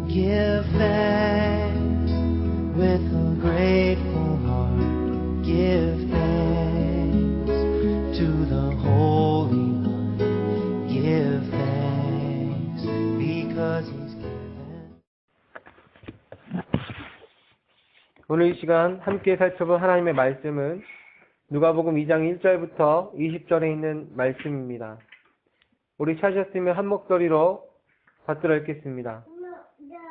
Give thanks with a grateful heart. Give thanks to the Holy One. Give thanks because He's given. 오늘 이 시간 함께 살펴볼 하나님의 말씀은 누가복음 2장 1절부터 20절에 있는 말씀입니다. 우리 찾으셨으면 한 목소리로 받들어 읽겠습니다.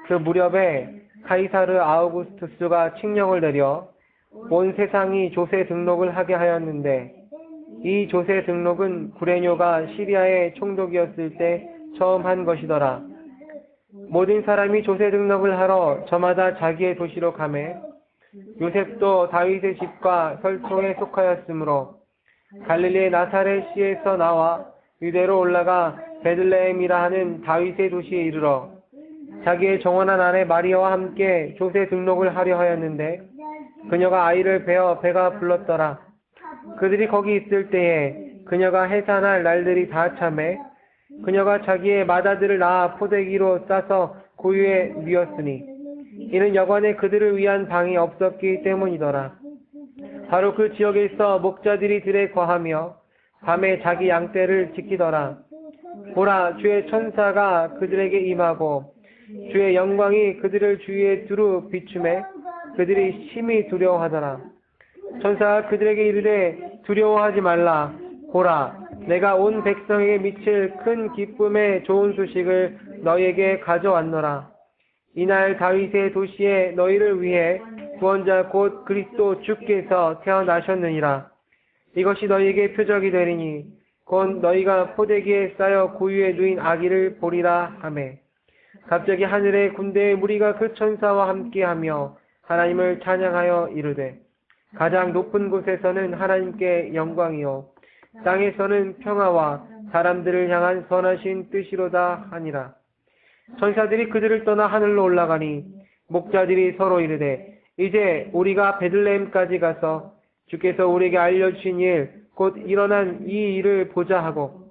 그 무렵에 카이사르 아우구스투스가 칙령을 내려 온 세상이 조세 등록을 하게 하였는데 이 조세 등록은 구레뇨가 시리아의 총독이었을 때 처음 한 것이더라. 모든 사람이 조세 등록을 하러 저마다 자기의 도시로 가매 요셉도 다윗의 집과 설통에 속하였으므로 갈릴리의 나사렛시에서 나와 유대로 올라가 베들레헴이라 하는 다윗의 도시에 이르러 자기의 정원한 아내 마리아와 함께 조세 등록을 하려 하였는데 그녀가 아이를 베어 배가 불렀더라. 그들이 거기 있을 때에 그녀가 해산할 날들이 다 차매 그녀가 자기의 맏아들을 낳아 포대기로 싸서 고유에 뉘었으니 이는 여관에 그들을 위한 방이 없었기 때문이더라. 바로 그 지역에 있어 목자들이 들에 거하며 밤에 자기 양떼를 지키더라. 보라, 주의 천사가 그들에게 임하고 주의 영광이 그들을 주위에 두루 비추매 그들이 심히 두려워하더라. 천사가 그들에게 이르되 두려워하지 말라. 보라, 내가 온 백성에게 미칠 큰 기쁨의 좋은 소식을 너희에게 가져왔노라. 이날 다윗의 도시에 너희를 위해 구원자 곧 그리스도 주께서 태어나셨느니라. 이것이 너희에게 표적이 되리니 곧 너희가 포대기에 쌓여 고유에 누인 아기를 보리라 하매 갑자기 하늘의 군대의 무리가 그 천사와 함께하며 하나님을 찬양하여 이르되 가장 높은 곳에서는 하나님께 영광이요 땅에서는 평화와 사람들을 향한 선하신 뜻이로다 하니라. 천사들이 그들을 떠나 하늘로 올라가니 목자들이 서로 이르되 이제 우리가 베들레헴까지 가서 주께서 우리에게 알려주신 일 곧 일어난 이 일을 보자 하고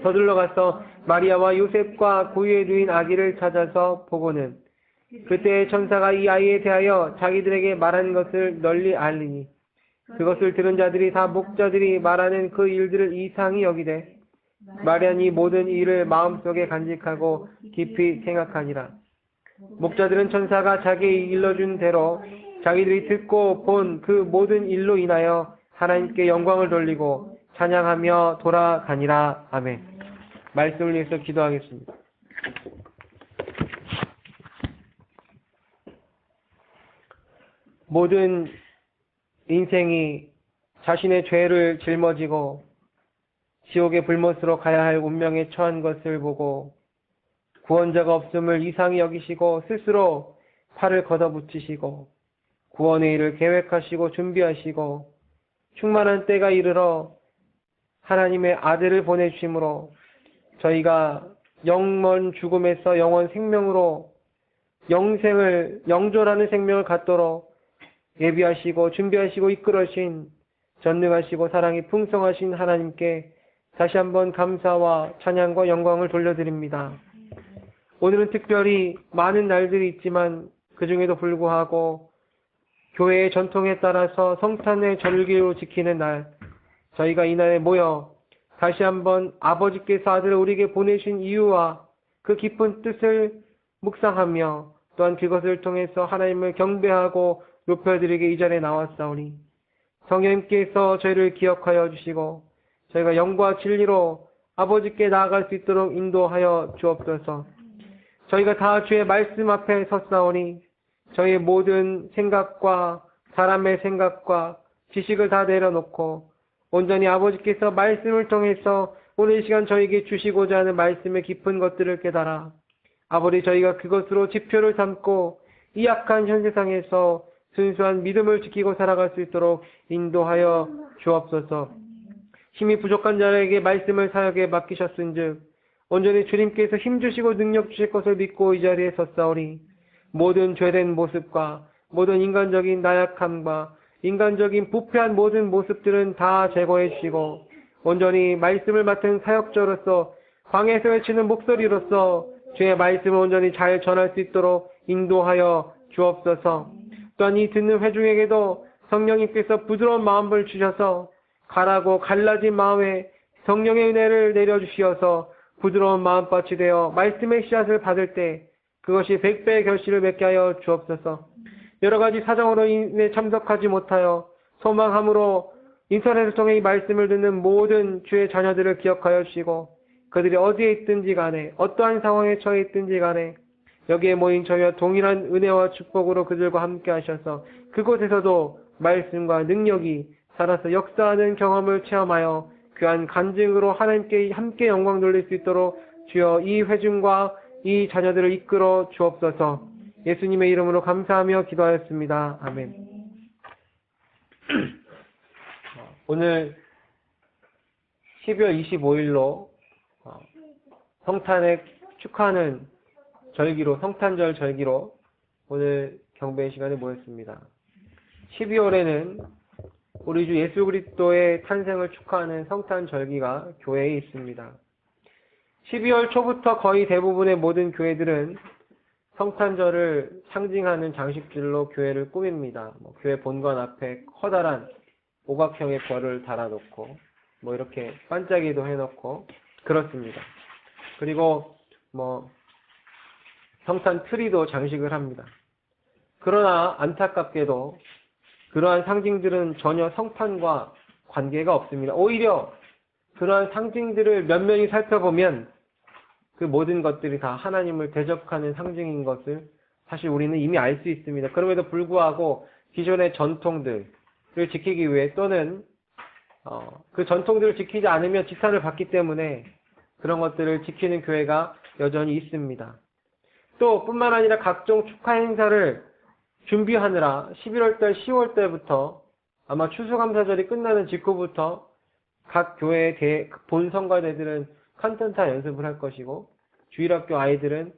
서둘러 가서 마리아와 요셉과 고유에 누인 아기를 찾아서 보고는 그때 천사가 이 아이에 대하여 자기들에게 말한 것을 널리 알리니 그것을 들은 자들이 다 목자들이 말하는 그 일들을 이상히 여기되 마리아는 이 모든 일을 마음속에 간직하고 깊이 생각하니라. 목자들은 천사가 자기에게 일러준 대로 자기들이 듣고 본 그 모든 일로 인하여 하나님께 영광을 돌리고 찬양하며 돌아가니라. 아멘. 말씀을 위해서 기도하겠습니다. 모든 인생이 자신의 죄를 짊어지고 지옥의 불못으로 가야 할 운명에 처한 것을 보고 구원자가 없음을 이상히 여기시고 스스로 팔을 걷어붙이시고 구원의 일을 계획하시고 준비하시고 충만한 때가 이르러 하나님의 아들을 보내주심으로 저희가 영원 죽음에서 영원 생명으로 영존하는 생명을 갖도록 예비하시고 준비하시고 이끌으신 전능하시고 사랑이 풍성하신 하나님께 다시 한번 감사와 찬양과 영광을 돌려드립니다. 오늘은 특별히 많은 날들이 있지만 그 중에도 불구하고 교회의 전통에 따라서 성탄의 절기로 지키는 날, 저희가 이날에 모여 다시 한번 아버지께서 아들을 우리에게 보내신 이유와 그 깊은 뜻을 묵상하며 또한 그것을 통해서 하나님을 경배하고 높여드리게 이 자리에 나왔사오니 성령님께서 저희를 기억하여 주시고 저희가 영과 진리로 아버지께 나아갈 수 있도록 인도하여 주옵소서. 저희가 다 주의 말씀 앞에 섰사오니 저희의 모든 생각과 사람의 생각과 지식을 다 내려놓고 온전히 아버지께서 말씀을 통해서 오늘 이 시간 저에게 주시고자 하는 말씀의 깊은 것들을 깨달아 아버지 저희가 그것으로 지표를 삼고 이 악한 현 세상에서 순수한 믿음을 지키고 살아갈 수 있도록 인도하여 주옵소서. 힘이 부족한 자에게 말씀을 사역에 맡기셨은즉 온전히 주님께서 힘주시고 능력 주실 것을 믿고 이 자리에 섰사오니 모든 죄된 모습과 모든 인간적인 나약함과 인간적인 부패한 모든 모습들은 다 제거해 주시고 온전히 말씀을 맡은 사역자로서 광야에서 외치는 목소리로서 주의 말씀을 온전히 잘 전할 수 있도록 인도하여 주옵소서. 또한 이 듣는 회중에게도 성령님께서 부드러운 마음을 주셔서 가라고 갈라진 마음에 성령의 은혜를 내려주시어서 부드러운 마음밭이 되어 말씀의 씨앗을 받을 때 그것이 100배의 결실을 맺게 하여 주옵소서. 여러 가지 사정으로 인해 참석하지 못하여 소망함으로 인터넷을 통해 이 말씀을 듣는 모든 주의 자녀들을 기억하여 주시고 그들이 어디에 있든지 간에 어떠한 상황에 처해 있든지 간에 여기에 모인 저희와 동일한 은혜와 축복으로 그들과 함께 하셔서 그곳에서도 말씀과 능력이 살아서 역사하는 경험을 체험하여 귀한 간증으로 하나님께 함께 영광 돌릴 수 있도록 주여 이 회중과 이 자녀들을 이끌어 주옵소서. 예수님의 이름으로 감사하며 기도하였습니다. 아멘. 오늘 12월 25일로 성탄을 축하하는 절기로, 성탄절 절기로 오늘 경배 시간에 모였습니다. 12월에는 우리 주 예수 그리스도의 탄생을 축하하는 성탄 절기가 교회에 있습니다. 12월 초부터 거의 대부분의 모든 교회들은 성탄절을 상징하는 장식들로 교회를 꾸밉니다. 교회 본관 앞에 커다란 오각형의 별을 달아놓고 이렇게 반짝이도 해놓고 그렇습니다. 그리고 성탄 트리도 장식을 합니다. 그러나 안타깝게도 그러한 상징들은 전혀 성탄과 관계가 없습니다. 오히려 그러한 상징들을 면면히 살펴보면 그 모든 것들이 다 하나님을 대적하는 상징인 것을 사실 우리는 이미 알 수 있습니다. 그럼에도 불구하고 기존의 전통들을 지키기 위해 또는 그 전통들을 지키지 않으면 지탄을 받기 때문에 그런 것들을 지키는 교회가 여전히 있습니다. 또 뿐만 아니라 각종 축하 행사를 준비하느라 11월달, 10월달부터 아마 추수감사절이 끝나는 직후부터 각 교회의 본 성가대들은 칸탄타 연습을 할 것이고 주일학교 아이들은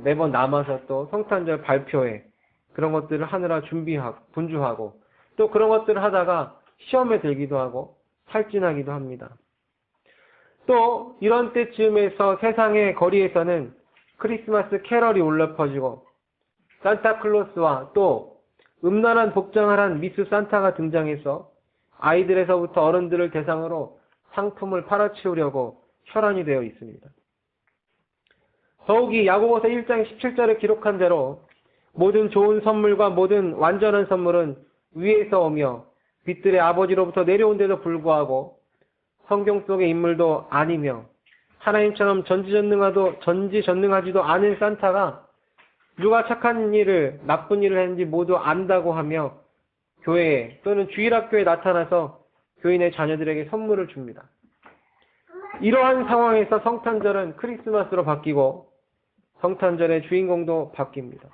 매번 남아서 또 성탄절 발표회 그런 것들을 하느라 준비하고 분주하고 또 그런 것들을 하다가 시험에 들기도 하고 탈진하기도 합니다. 또 이런 때쯤에서 세상의 거리에서는 크리스마스 캐럴이 울려 퍼지고 산타클로스와 또 음란한 복장을 한 미스 산타가 등장해서 아이들에서부터 어른들을 대상으로 상품을 팔아치우려고 혈안이 되어 있습니다. 더욱이 야고보서 1장 17절에 기록한 대로 모든 좋은 선물과 모든 완전한 선물은 위에서 오며 빛들의 아버지로부터 내려온데도 불구하고 성경 속의 인물도 아니며 하나님처럼 전지전능하지도 않은 산타가 누가 착한 일을 나쁜 일을 했는지 모두 안다고 하며 교회에 또는 주일학교에 나타나서 교인의 자녀들에게 선물을 줍니다. 이러한 상황에서 성탄절은 크리스마스로 바뀌고 성탄절의 주인공도 바뀝니다.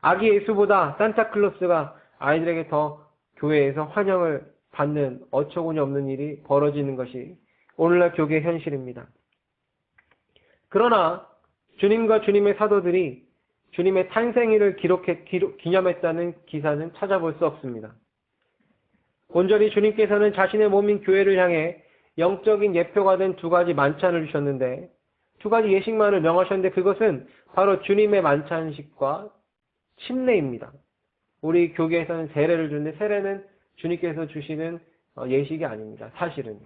아기 예수보다 산타클로스가 아이들에게 더 교회에서 환영을 받는 어처구니 없는 일이 벌어지는 것이 오늘날 교계의 현실입니다. 그러나 주님과 주님의 사도들이 주님의 탄생일을 기념했다는 기사는 찾아볼 수 없습니다. 온전히 주님께서는 자신의 몸인 교회를 향해 영적인 예표가 된 두 가지 만찬을 주셨는데 두 가지 예식만을 명하셨는데 그것은 바로 주님의 만찬식과 침례입니다. 우리 교계에서는 세례를 주는데 세례는 주님께서 주시는 예식이 아닙니다. 사실은.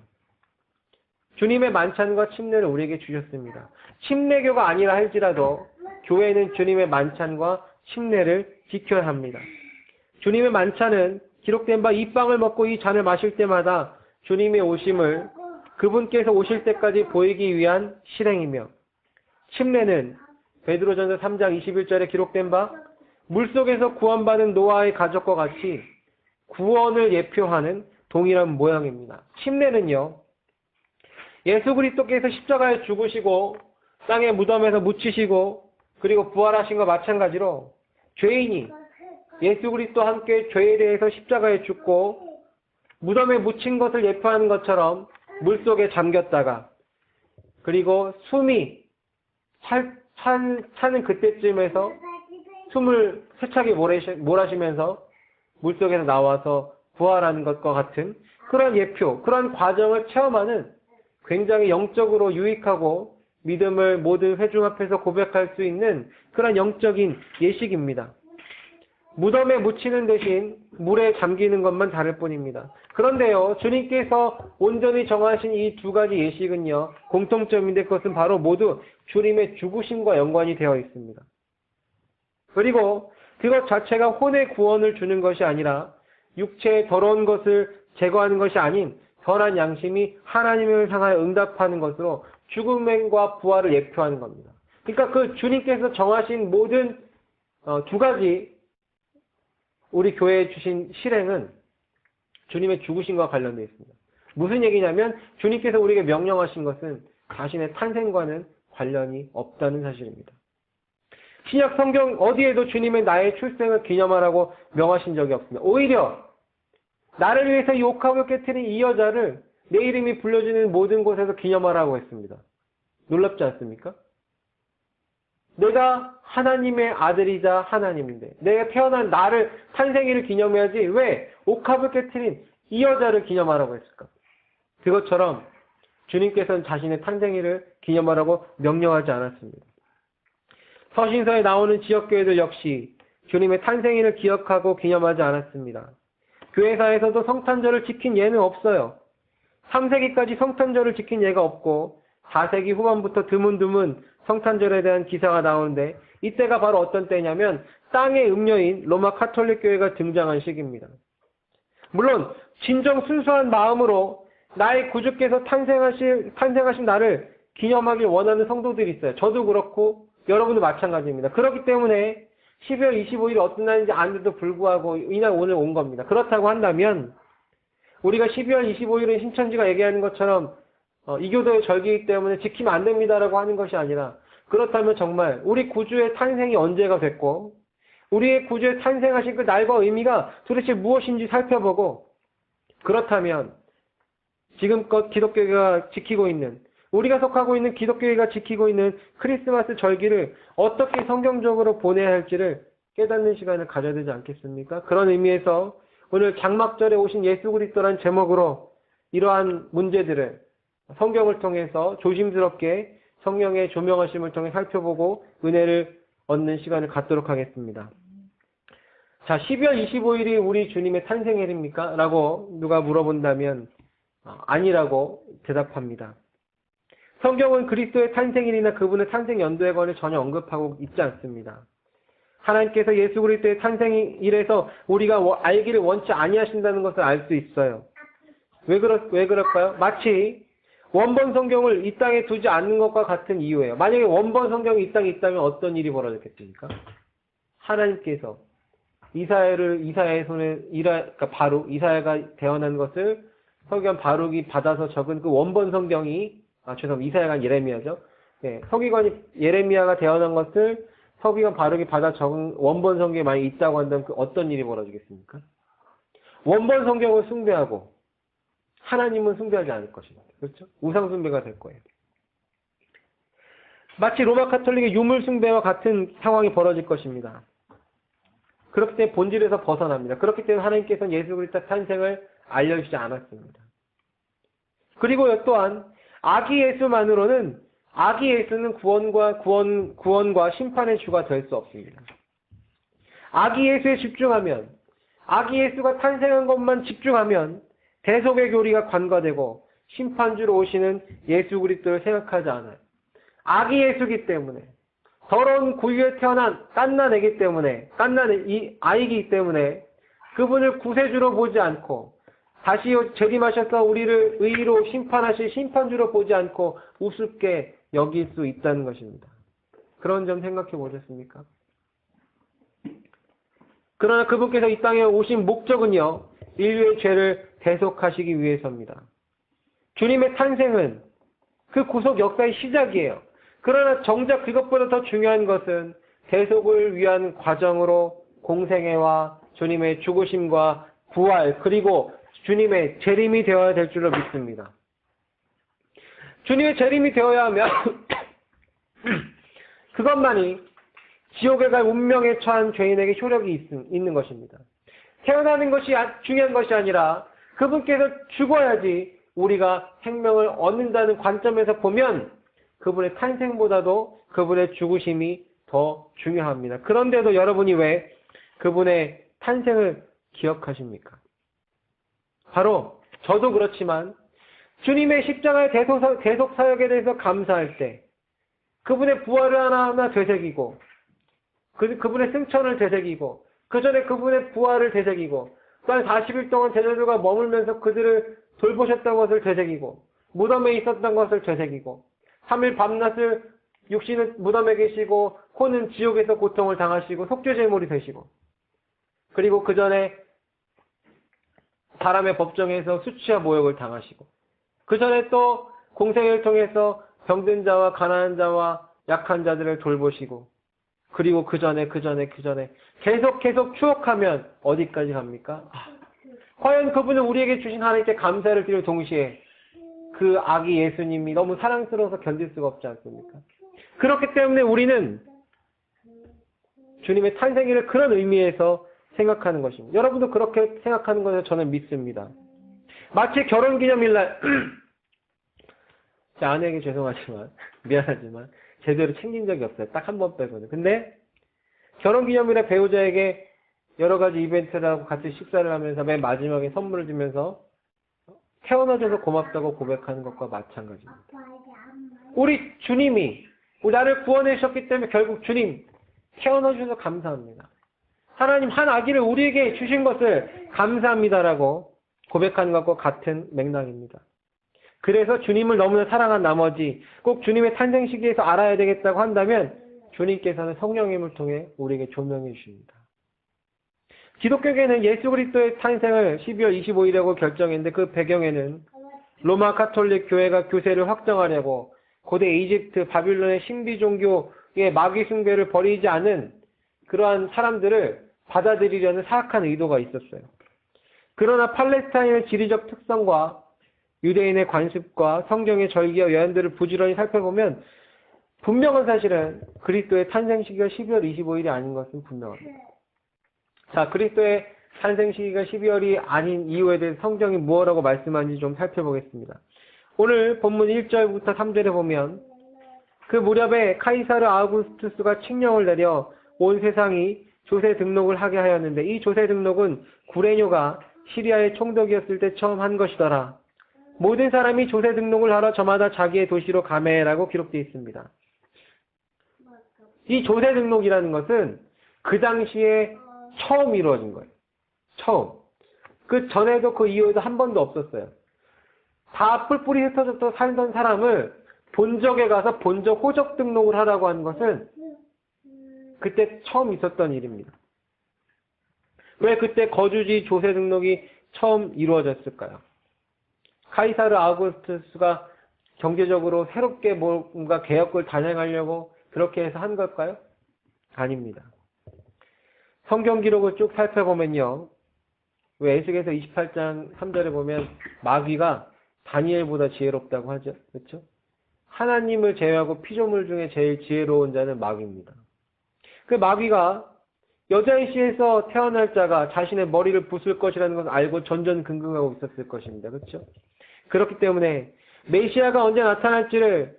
주님의 만찬과 침례를 우리에게 주셨습니다. 침례교가 아니라 할지라도 교회는 주님의 만찬과 침례를 지켜야 합니다. 주님의 만찬은 기록된 바 이 빵을 먹고 이 잔을 마실 때마다 주님의 오심을 그분께서 오실 때까지 보이기 위한 실행이며 침례는 베드로전서 3장 21절에 기록된 바 물속에서 구원받은 노아의 가족과 같이 구원을 예표하는 동일한 모양입니다. 침례는요. 예수 그리스도께서 십자가에 죽으시고 땅의 무덤에서 묻히시고 그리고 부활하신 것과 마찬가지로 죄인이 예수 그리스도와 함께 죄에 대해서 십자가에 죽고 무덤에 묻힌 것을 예표하는 것처럼 물속에 잠겼다가 그리고 숨이 차는 그때쯤에서 숨을 세차게 몰아쉬면서 물속에서 나와서 부활하는 것과 같은 그런 예표, 그런 과정을 체험하는 굉장히 영적으로 유익하고 믿음을 모든 회중 앞에서 고백할 수 있는 그런 영적인 예식입니다. 무덤에 묻히는 대신 물에 잠기는 것만 다를 뿐입니다. 그런데요, 주님께서 온전히 정하신 이 두 가지 예식은요, 공통점인데 그것은 바로 모두 주님의 죽으심과 연관이 되어 있습니다. 그리고 그것 자체가 혼의 구원을 주는 것이 아니라 육체의 더러운 것을 제거하는 것이 아닌 선한 양심이 하나님을 향하여 응답하는 것으로 죽음과 부활을 예표하는 겁니다. 그러니까 그 주님께서 정하신 모든 두 가지 우리 교회에 주신 실행은 주님의 죽으심과 관련되어 있습니다. 무슨 얘기냐면 주님께서 우리에게 명령하신 것은 자신의 탄생과는 관련이 없다는 사실입니다. 신약 성경 어디에도 주님의 나의 출생을 기념하라고 명하신 적이 없습니다. 오히려 나를 위해서 이 옥합을 깨트린 이 여자를 내 이름이 불려지는 모든 곳에서 기념하라고 했습니다. 놀랍지 않습니까? 내가 하나님의 아들이자 하나님인데 내가 태어난 나를 탄생일을 기념해야지 왜 옥합을 깨트린 이 여자를 기념하라고 했을까? 그것처럼 주님께서는 자신의 탄생일을 기념하라고 명령하지 않았습니다. 서신서에 나오는 지역교회들 역시 주님의 탄생일을 기억하고 기념하지 않았습니다. 교회사에서도 성탄절을 지킨 예는 없어요. 3세기까지 성탄절을 지킨 예가 없고 4세기 후반부터 드문드문 성탄절에 대한 기사가 나오는데 이때가 바로 어떤 때냐면 땅의 음녀인 로마 카톨릭 교회가 등장한 시기입니다. 물론 진정 순수한 마음으로 나의 구주께서 탄생하신 나를 기념하길 원하는 성도들이 있어요. 저도 그렇고 여러분도 마찬가지입니다. 그렇기 때문에 12월 25일이 어떤 날인지 아는데도 불구하고 이날 오늘 온 겁니다. 그렇다고 한다면 우리가 12월 25일은 신천지가 얘기하는 것처럼 이교도의 절기이기 때문에 지키면 안 됩니다라고 하는 것이 아니라 그렇다면 정말 우리 구주의 탄생이 언제가 됐고 우리의 구주의 탄생하신 그 날과 의미가 도대체 무엇인지 살펴보고 그렇다면 지금껏 기독교가 지키고 있는 우리가 속하고 있는 기독교회가 지키고 있는 크리스마스 절기를 어떻게 성경적으로 보내야 할지를 깨닫는 시간을 가져야 되지 않겠습니까? 그런 의미에서 오늘 장막절에 오신 예수 그리스도란 제목으로 이러한 문제들을 성경을 통해서 조심스럽게 성령의 조명하심을 통해 살펴보고 은혜를 얻는 시간을 갖도록 하겠습니다. 자, 12월 25일이 우리 주님의 탄생일입니까? 라고 누가 물어본다면 아니라고 대답합니다. 성경은 그리스도의 탄생일이나 그분의 탄생 연도에 관해 전혀 언급하고 있지 않습니다. 하나님께서 예수 그리스도의 탄생일에서 우리가 알기를 원치 아니하신다는 것을 알 수 있어요. 왜 그럴까요? 마치 원본 성경을 이 땅에 두지 않는 것과 같은 이유예요. 만약에 원본 성경이 이 땅에 있다면 어떤 일이 벌어졌겠습니까? 하나님께서 이사야의 손에 그러니까 바룩 이사야가 태어난 것을 서기관 바룩이 받아서 적은 그 원본 성경이 이사야가 아니라 예레미야죠. 네, 서기관 예레미야가 태어난 것을 서기관 바룩이 받아 적은 원본 성경에 많이 있다고 한다면 그 어떤 일이 벌어지겠습니까? 원본 성경을 숭배하고 하나님은 숭배하지 않을 것입니다. 그렇죠? 우상 숭배가 될 거예요. 마치 로마 카톨릭의 유물 숭배와 같은 상황이 벌어질 것입니다. 그렇기 때문에 본질에서 벗어납니다. 그렇기 때문에 하나님께서는 예수 그리스도 탄생을 알려주지 않았습니다. 그리고 또한 아기 예수만으로는 아기 예수는 구원과 심판의 주가 될 수 없습니다. 아기 예수에 집중하면 아기 예수가 탄생한 것만 집중하면 대속의 교리가 관과되고 심판주로 오시는 예수 그리스도를 생각하지 않아요. 아기 예수기 때문에 더러운 구유에 태어난 갓난애기 때문에 갓난이 아이기 때문에 그분을 구세주로 보지 않고 다시 재림하셔서 우리를 의로 심판하실 심판주로 보지 않고 우습게 여길 수 있다는 것입니다. 그런 점 생각해 보셨습니까? 그러나 그분께서 이 땅에 오신 목적은요, 인류의 죄를 대속하시기 위해서입니다. 주님의 탄생은 그 구속 역사의 시작이에요. 그러나 정작 그것보다 더 중요한 것은 대속을 위한 과정으로 공생애와 주님의 죽으심과 부활 그리고 주님의 재림이 되어야 될 줄로 믿습니다. 주님의 재림이 되어야 하면 그것만이 지옥에 갈 운명에 처한 죄인에게 효력이 있는 것입니다. 태어나는 것이 중요한 것이 아니라 그분께서 죽어야지 우리가 생명을 얻는다는 관점에서 보면 그분의 탄생보다도 그분의 죽으심이 더 중요합니다. 그런데도 여러분이 왜 그분의 탄생을 기억하십니까? 바로 저도 그렇지만 주님의 십자가의 대속 사역에 대해서 감사할 때 그분의 부활을 하나하나 되새기고 그분의 승천을 되새기고 그 전에 그분의 부활을 되새기고 또한 40일 동안 제자들과 머물면서 그들을 돌보셨던 것을 되새기고 무덤에 있었던 것을 되새기고 3일 밤낮을 육신은 무덤에 계시고 혼은 지옥에서 고통을 당하시고 속죄제물이 되시고 그리고 그 전에 사람의 법정에서 수치와 모욕을 당하시고 그 전에 또 공생을 통해서 병든 자와 가난한 자와 약한 자들을 돌보시고 그리고 그 전에 계속 추억하면 어디까지 갑니까? 과연 그분은 우리에게 주신 하나님께 감사를 드릴 동시에 그 아기 예수님이 너무 사랑스러워서 견딜 수가 없지 않습니까? 그렇기 때문에 우리는 주님의 탄생일을 그런 의미에서 생각하는 것입니다. 여러분도 그렇게 생각하는 것을 저는 믿습니다. 마치 결혼기념일날 제 아내에게 죄송하지만 미안하지만 제대로 챙긴 적이 없어요. 딱 한 번 빼고는. 근데 결혼기념일에 배우자에게 여러 가지 이벤트를 하고 같이 식사를 하면서 맨 마지막에 선물을 주면서 태어나줘서 고맙다고 고백하는 것과 마찬가지입니다. 우리 주님이 나를 구원해 주셨기 때문에 결국 주님 태어나주셔서 감사합니다. 하나님 한 아기를 우리에게 주신 것을 감사합니다라고 고백하는 것과 같은 맥락입니다. 그래서 주님을 너무나 사랑한 나머지 꼭 주님의 탄생 시기에서 알아야 되겠다고 한다면 주님께서는 성령의 힘을 통해 우리에게 조명해 주십니다. 기독교계는 예수 그리스도의 탄생을 12월 25일이라고 결정했는데 그 배경에는 로마 가톨릭 교회가 교세를 확정하려고 고대 이집트 바빌론의 신비 종교의 마귀 숭배를 버리지 않은 그러한 사람들을 받아들이려는 사악한 의도가 있었어요. 그러나 팔레스타인의 지리적 특성과 유대인의 관습과 성경의 절기와 예언들을 부지런히 살펴보면 분명한 사실은 그리스도의 탄생 시기가 12월 25일이 아닌 것은 분명합니다. 자, 그리스도의 탄생 시기가 12월이 아닌 이유에 대해서 성경이 무엇이라고 말씀하는지 좀 살펴보겠습니다. 오늘 본문 1절부터 3절에 보면 그 무렵에 카이사르 아우구스투스가 칙령을 내려 온 세상이 조세 등록을 하게 하였는데 이 조세 등록은 구레뇨가 시리아의 총독이었을 때 처음 한 것이더라. 모든 사람이 조세 등록을 하러 저마다 자기의 도시로 가매라고 기록되어 있습니다. 이 조세 등록이라는 것은 그 당시에 처음 이루어진 거예요. 처음. 그 전에도 그 이후에도 한 번도 없었어요. 다 뿔뿔이 흩어져서 살던 사람을 본적에 가서 본적 호적 등록을 하라고 하는 것은 그때 처음 있었던 일입니다. 왜 그때 거주지 조세 등록이 처음 이루어졌을까요? 카이사르 아우구스투스가 경제적으로 새롭게 뭔가 개혁을 단행하려고 그렇게 해서 한 걸까요? 아닙니다. 성경 기록을 쭉 살펴보면요. 왜 에스겔서 28장 3절에 보면 마귀가 다니엘보다 지혜롭다고 하죠. 그렇죠? 하나님을 제외하고 피조물 중에 제일 지혜로운 자는 마귀입니다. 그 마귀가 여자의 씨에서 태어날 자가 자신의 머리를 부술 것이라는 것을 알고 전전긍긍하고 있었을 것입니다. 그렇죠? 그렇기 때문에 메시아가 언제 나타날지를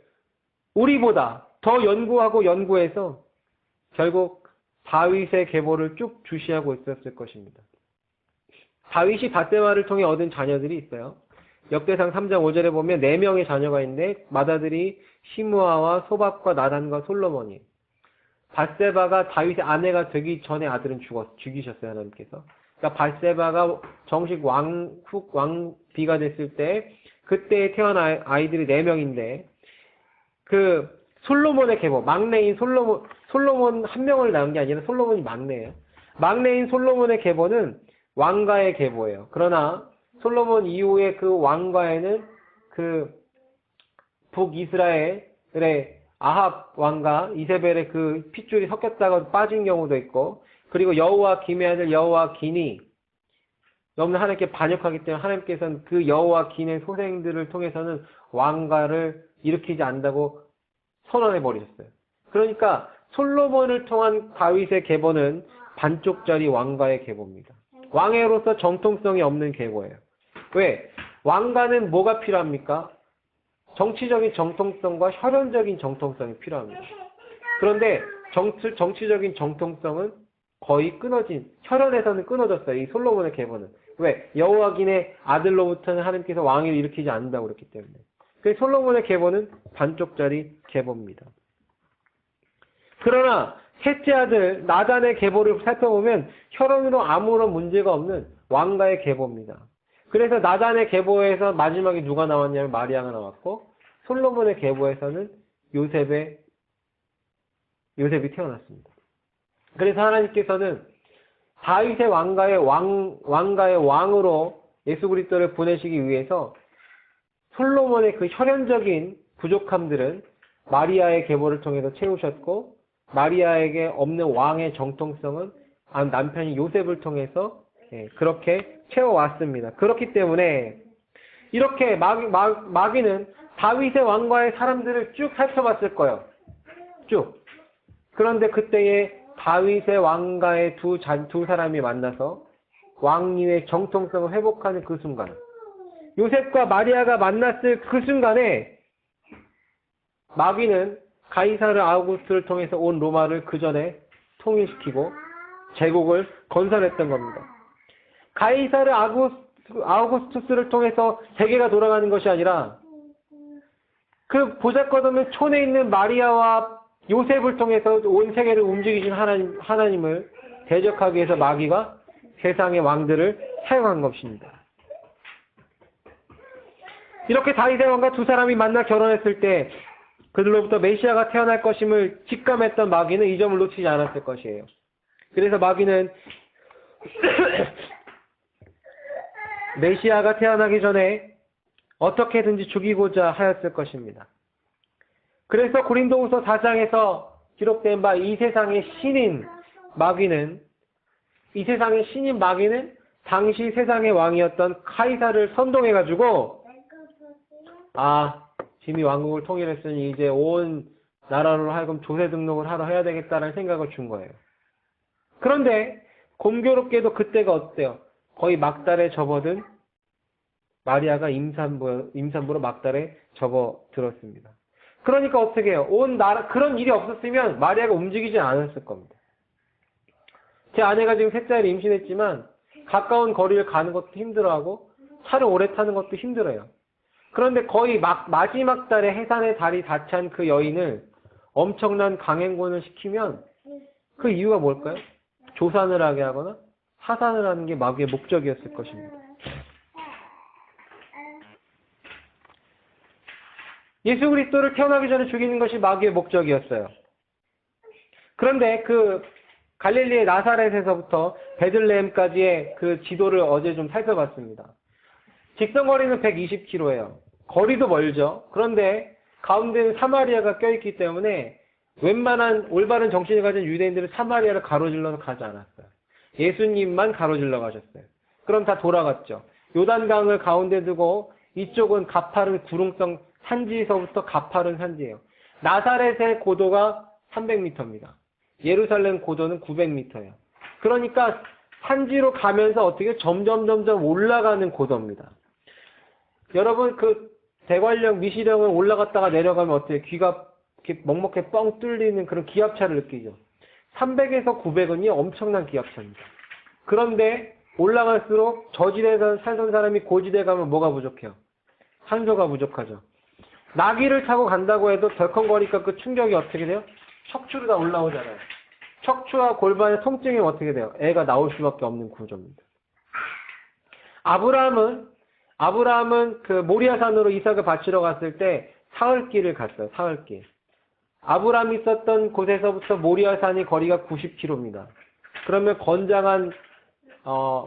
우리보다 더 연구하고 연구해서 결국 다윗의 계보를 쭉 주시하고 있었을 것입니다. 다윗이 밧세바를 통해 얻은 자녀들이 있어요. 역대상 3장 5절에 보면 4명의 자녀가 있는데 맏아들이 시므아와 소밥과 나단과 솔로몬이에요. 밧세바가 다윗의 아내가 되기 전에 아들은 죽이셨어요. 하나님께서. 그러니까 밧세바가 정식 왕비가 됐을 때 그때 태어난 아이들이 4명인데 그 솔로몬의 계보, 막내인 솔로몬 한 명을 낳은 게 아니라 솔로몬이 막내예요. 막내인 솔로몬의 계보는 왕가의 계보예요. 그러나 솔로몬 이후에 그 왕가에는 그 북이스라엘의 아합 왕과 이세벨의 그 핏줄이 섞였다가 빠진 경우도 있고, 그리고 여호와 김의 아들 여호와 긴이 너무나 하나님께 반역하기 때문에 하나님께서는 그 여호와 긴의 소생들을 통해서는 왕가를 일으키지 않는다고 선언해 버리셨어요. 그러니까 솔로몬을 통한 다윗의 계보는 반쪽짜리 왕가의 계보입니다. 왕으로서 정통성이 없는 계보예요. 왜? 왕가는 뭐가 필요합니까? 정치적인 정통성과 혈연적인 정통성이 필요합니다. 그런데 정치적인 정통성은 거의 끊어진, 혈연에서는 끊어졌어요. 이 솔로몬의 계보는. 왜? 여호와긴의 아들로부터는 하나님께서 왕위를 일으키지 않는다고 그랬기 때문에. 그래서 솔로몬의 계보는 반쪽짜리 계보입니다. 그러나 셋째 아들 나단의 계보를 살펴보면 혈연으로 아무런 문제가 없는 왕가의 계보입니다. 그래서 나단의 계보에서 마지막에 누가 나왔냐면 마리아가 나왔고, 솔로몬의 계보에서는 요셉이 태어났습니다. 그래서 하나님께서는 다윗의 왕가의 왕으로 예수 그리스도를 보내시기 위해서 솔로몬의 그 혈연적인 부족함들은 마리아의 계보를 통해서 채우셨고, 마리아에게 없는 왕의 정통성은 남편이 요셉을 통해서 그렇게 채워왔습니다. 그렇기 때문에 이렇게 마귀는 다윗의 왕가의 사람들을 쭉 살펴봤을 거예요. 쭉. 그런데 그때에 다윗의 왕가의 두 사람이 만나서 왕위의 정통성을 회복하는 그 순간, 요셉과 마리아가 만났을 그 순간에 마귀는 가이사르 아우구스트를 통해서 온 로마를 그 전에 통일시키고 제국을 건설했던 겁니다. 가이사르 아우구스투스를 통해서 세계가 돌아가는 것이 아니라 그 보잘것없는 촌에 있는 마리아와 요셉을 통해서 온 세계를 움직이신 하나님을 대적하기 위해서 마귀가 세상의 왕들을 사용한 것입니다. 이렇게 다윗의 왕과 두 사람이 만나 결혼했을 때 그들로부터 메시아가 태어날 것임을 직감했던 마귀는 이 점을 놓치지 않았을 것이에요. 그래서 마귀는 메시아가 태어나기 전에 어떻게든지 죽이고자 하였을 것입니다. 그래서 고린도후서 4장에서 기록된 바 이 세상의 신인 마귀는 당시 세상의 왕이었던 카이사를 선동해가지고 짐이 왕국을 통일했으니 이제 온 나라로 하여금 조세 등록을 하러 해야 되겠다는 생각을 준 거예요. 그런데 공교롭게도 그때가 어때요? 거의 막달에 접어든 마리아가 임산부로 막달에 접어들었습니다. 그러니까 어떻게 해요? 온 나라, 그런 일이 없었으면 마리아가 움직이지 않았을 겁니다. 제 아내가 지금 셋째 아이를 임신했지만 가까운 거리를 가는 것도 힘들어하고 차를 오래 타는 것도 힘들어요. 그런데 거의 마지막 달에 해산의 달이 다 찬 그 여인을 엄청난 강행군을 시키면 그 이유가 뭘까요? 조산을 하게 하거나 하산을 하는 게 마귀의 목적이었을 것입니다. 예수 그리스도를 태어나기 전에 죽이는 것이 마귀의 목적이었어요. 그런데 그 갈릴리의 나사렛에서부터 베들레헴까지의 그 지도를 어제 좀 살펴봤습니다. 직선거리는 120km예요. 거리도 멀죠. 그런데 가운데는 사마리아가 껴있기 때문에 웬만한 올바른 정신을 가진 유대인들은 사마리아를 가로질러서 가지 않았어요. 예수님만 가로질러 가셨어요. 그럼 다 돌아갔죠. 요단강을 가운데 두고 이쪽은 가파른 구릉성 산지에서부터 가파른 산지예요. 나사렛의 고도가 300m입니다. 예루살렘 고도는 900m예요. 그러니까 산지로 가면서 어떻게 점점 올라가는 고도입니다. 여러분 그 대관령 미시령을 올라갔다가 내려가면 어때요? 귀가 이렇게 먹먹해 뻥 뚫리는 그런 기압차를 느끼죠. 300에서 900은요 엄청난 기압차입니다. 그런데 올라갈수록 저지대에 살던 사람이 고지대에 가면 뭐가 부족해요? 산소가 부족하죠. 나귀를 타고 간다고 해도 덜컹거리니까 그 충격이 어떻게 돼요? 척추로 다 올라오잖아요. 척추와 골반의 통증이 어떻게 돼요? 애가 나올 수밖에 없는 구조입니다. 아브라함은 그 모리아산으로 이삭을 바치러 갔을 때 사흘길을 갔어요. 사흘길. 아브라함이 있었던 곳에서부터 모리아산이 거리가 90km입니다. 그러면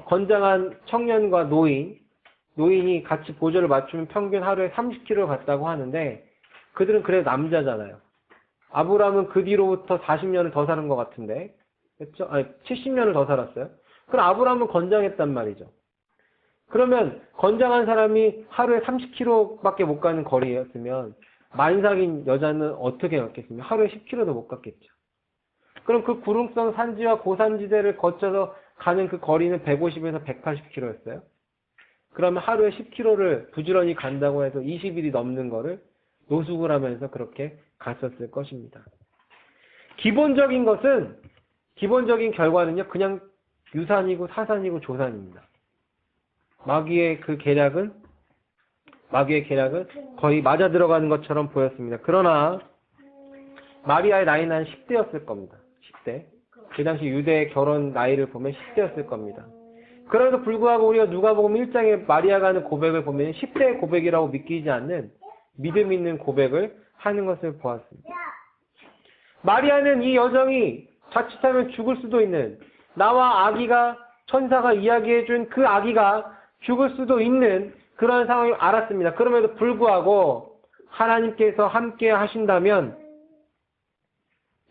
건장한 청년과 노인이 같이 보조를 맞추면 평균 하루에 30km 갔다고 하는데 그들은 그래도 남자잖아요. 아브라함은 그 뒤로부터 40년을 더 사는 것 같은데, 그렇죠? 70년을 더 살았어요. 그럼 아브라함은 건장했단 말이죠. 그러면 건장한 사람이 하루에 30km밖에 못 가는 거리였으면 만삭인 여자는 어떻게 갔겠습니까? 하루에 10km도 못 갔겠죠. 그럼 그 구릉성 산지와 고산지대를 거쳐서 가는 그 거리는 150에서 180km였어요. 그러면 하루에 10km를 부지런히 간다고 해서 20일이 넘는 거를 노숙을 하면서 그렇게 갔었을 것입니다. 기본적인 결과는요, 그냥 유산이고 사산이고 조산입니다. 마귀의 계략은 거의 맞아 들어가는 것처럼 보였습니다. 그러나 마리아의 나이는 한 10대였을 겁니다. 10대. 그 당시 유대의 결혼 나이를 보면 10대였을 겁니다. 그럼에도 불구하고 우리가 누가복음 1장에 마리아가 하는 고백을 보면 10대의 고백이라고 믿기지 않는 믿음 있는 고백을 하는 것을 보았습니다. 마리아는 이 여정이 자칫하면 죽을 수도 있는, 나와 아기가, 천사가 이야기해준 그 아기가 죽을 수도 있는 그런 상황을 알았습니다. 그럼에도 불구하고 하나님께서 함께 하신다면